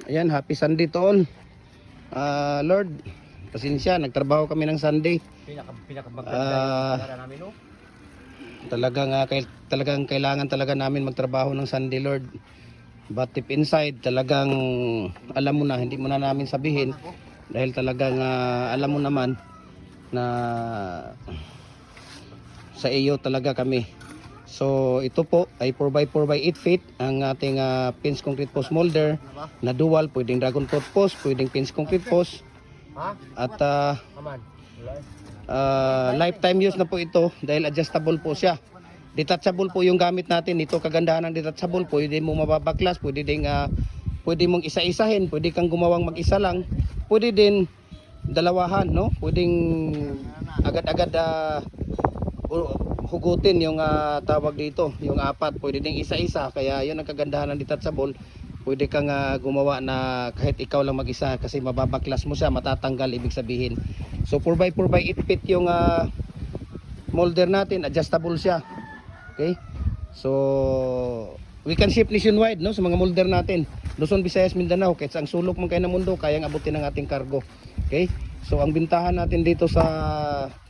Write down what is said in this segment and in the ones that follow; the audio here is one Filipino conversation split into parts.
Ayan, happy Sunday to all. Lord, pasensya, nagtrabaho kami ng Sunday. Pinaka-maganda namin, no? Talagang kailangan talaga namin magtrabaho ng Sunday, Lord. But deep inside, talagang alam mo na, hindi mo na namin sabihin. Dahil talagang alam mo naman na sa iyo talaga kami. So ito po ay 4x4x8 feet ang ating pins concrete post molder na dual, pwedeng dragon fruit post, pwedeng pins concrete post. At lifetime use na po ito dahil adjustable po siya. Detachable po yung gamit natin. Ito kagandahan ng detachable, pwede mo mababaklas, pwede mong isa-isahin, pwede kang gumawang mag-isa lang, pwede din dalawahan, no? Pwedeng agad-agad hugutin yung tawag dito, yung apat, pwede ding isa-isa. Kaya yun ang kagandahan ng detachable. Pwede kang gumawa na kahit ikaw lang mag-isa kasi mababaklas mo siya, matatanggal, ibig sabihin. So 4x4x8 feet yung molder natin, adjustable siya. Okay? So we can ship nationwide, no, sa mga molder natin. Luzon, Visayas, Mindanao, kahit ang sulok mo kayo ng mundo, kayang abutin ng ating cargo. Okay? So ang bintahan natin dito sa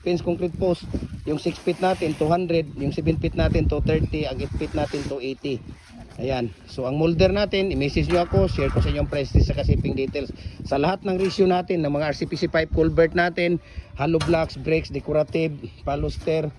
pins concrete post, yung 6 feet natin 200, yung 7 feet natin 230, ang 8 feet natin 280. Ayan. So ang molder natin, i-message nyo ako, share ko sa inyo ang price list sa shipping details. Sa lahat ng ratio natin, ng mga RCPC pipe culvert natin, hollow blocks, brakes, decorative, baluster,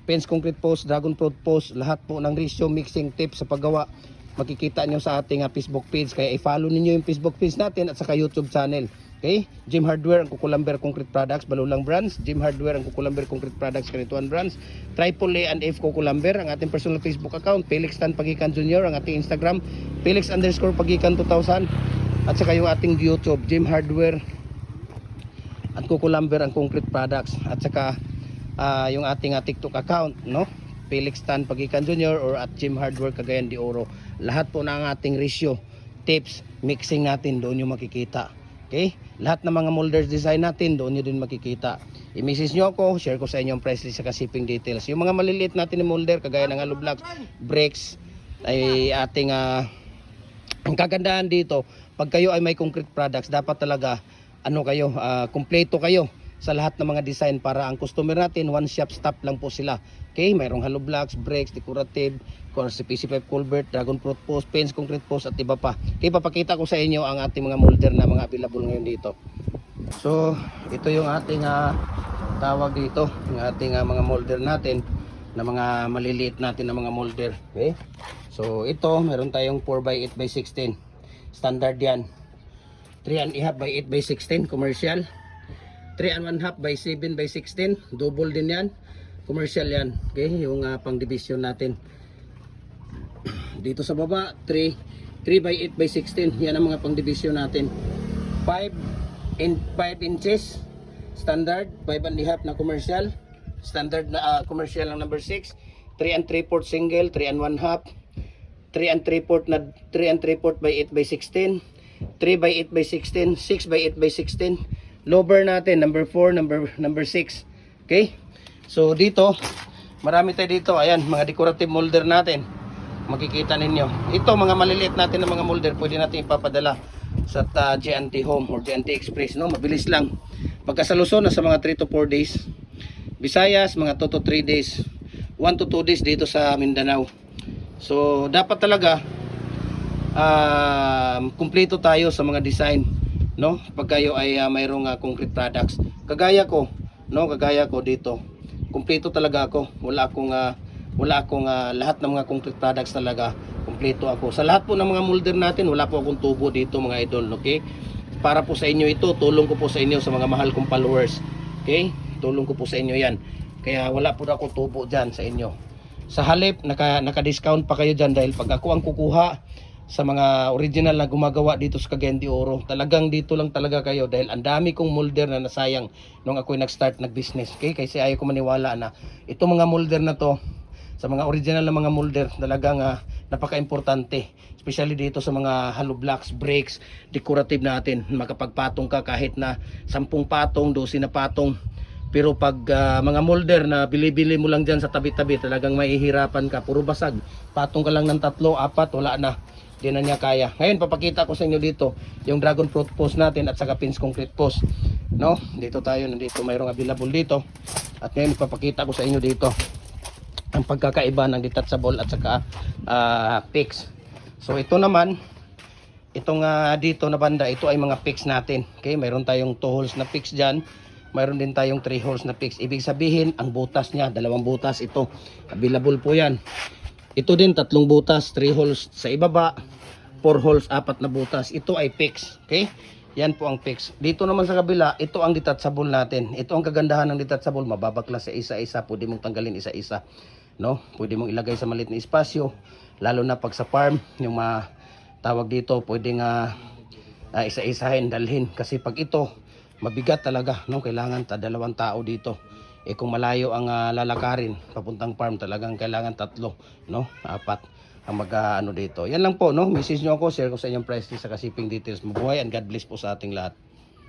pins concrete post, dragon fruit post, lahat po ng ratio, mixing tips sa paggawa, makikita nyo sa ating Facebook page. Kaya i-follow ninyo yung Facebook page natin at saka YouTube channel. Okay? Jim Hardware, ang Kukulamber Concrete Products, Balulang Brands. Jim Hardware, ang Kukulamber Concrete Products, Kanituan Brands. Triple A and F Kukulamber, ang ating personal Facebook account. Felix Tan Pagikan Jr., ang ating Instagram. Felix_Pagikan 2000. At saka yung ating YouTube, Jim Hardware at Kukulamber, ang Concrete Products. At saka yung ating TikTok account, no? Felix Tan Pagikan Jr. or at Jim Hardware Cagayan de Oro. Lahat po ng ating ratio, tips, mixing natin, doon yung makikita. Okay? Lahat ng mga molders design natin, doon nyo din makikita. I-message nyo ako, share ko sa inyo ang price list sa shipping details. Yung mga maliliit natin na molder, kagaya ng hollow blocks, brakes, ay ating ang kagandahan dito, pag kayo ay may concrete products, dapat talaga kumpleto kayo sa lahat ng mga design para ang customer natin, one shop stop lang po sila. Okay, mayroong hollow blocks, brakes, decorative, RCPC pipe culvert, dragon fruit post, pins concrete post at iba pa. Okay, papakita ko sa inyo ang ating mga molder na mga available ngayon dito. So ito yung ating tawag dito, yung ating mga molder natin na mga maliliit natin na mga molder. Okay, so ito meron tayong 4x8x16 standard yan, 3.5 by 8 by 16 commercial, 3.5 by 7 by 16 double din yan, commercial yan. Okay, yung pang division natin. Dito sa baba 3 by 8 by 16, yan ang mga pang division natin. 5 inches standard, 5.5 na commercial standard na commercial ang number 6, 3 3/4 single, 3 1/2, 3 3/4 na 3 3/4 by 8 by 16, 3 by 8 by 16, 6 by 8 by 16. Lower natin number 4, number 6. Okay, so dito marami tayo dito. Ayan, mga decorative molder natin, makikita ninyo. Ito mga maliliit natin na mga molder, pwede natin ipapadala sa G&T Home or G&T Express, no? Mabilis lang. Pagka sa Luzon, nasa mga 3 to 4 days. Visayas, mga 2 to 3 days. 1 to 2 days dito sa Mindanao. So dapat talaga kumpleto tayo sa mga design, no? Pag kayo ay mayroong concrete products. Kagaya ko, no? Kagaya ko dito. Kumpleto talaga ako. Wala akong lahat ng mga concrete products talaga. Kumpleto ako. Sa lahat po ng mga molder natin, wala po akong tubo dito mga idol, okay? Para po sa inyo ito, tulong ko po sa inyo sa mga mahal kong followers. Okay? Tulong ko po sa inyo 'yan. Kaya wala po ako tubo diyan sa inyo. Sa halip naka-discount pa kayo diyan dahil pag ako ang kukuha sa mga original na gumagawa dito sa Cagayan de Oro, talagang dito lang talaga kayo dahil ang dami kong molder na nasayang nung ako'y nag-start nag-business. Okay? Kasi ayaw ko maniwala na itong mga molder na to, sa mga original na mga molder, talagang napaka-importante, especially dito sa mga hollow blocks, brakes, decorative natin. Makapagpatong ka kahit na 10 patong, 12 na patong. Pero pag mga molder na bili-bili mo lang dyan sa tabi-tabi, talagang mahihirapan ka, puro basag. Patong ka lang ng 3, 4, wala na. Di na niya kaya. Ngayon papakita ko sa inyo dito yung dragon fruit post natin at saka pins concrete post. No? Dito tayo, nandito mayroong available dito. At ngayon papakita ko sa inyo dito ang pagkakaiba ng detachable at saka fix. So ito naman, itong dito na banda, ito ay mga fix natin. Okay, mayroon tayong 2 holes na fix dyan. Mayroon din tayong 3 holes na fix. Ibig sabihin, ang butas niya, 2 butas ito. Available po yan. Ito din, 3 butas, 3 holes sa ibaba, 4 holes, 4 na butas. Ito ay fix. Okay? Yan po ang fix. Dito naman sa kabila, ito ang detachable natin. Ito ang kagandahan ng detachable. Mababaklas sa isa-isa. Pwede mong tanggalin isa-isa. No? Pwede mong ilagay sa maliit na espasyo. Lalo na pag sa farm, yung tawag dito, pwede nga isa-isahin, dalhin. Kasi pag ito, mabigat talaga. No? Kailangan 2 tao dito. Kung malayo ang lalakarin papuntang farm, talagang kailangan 3, no? 4 ang dito. Yan lang po, no? Message nyo ako, share ko sa inyong price list sa shipping details. Mabuhay and God bless po sa ating lahat.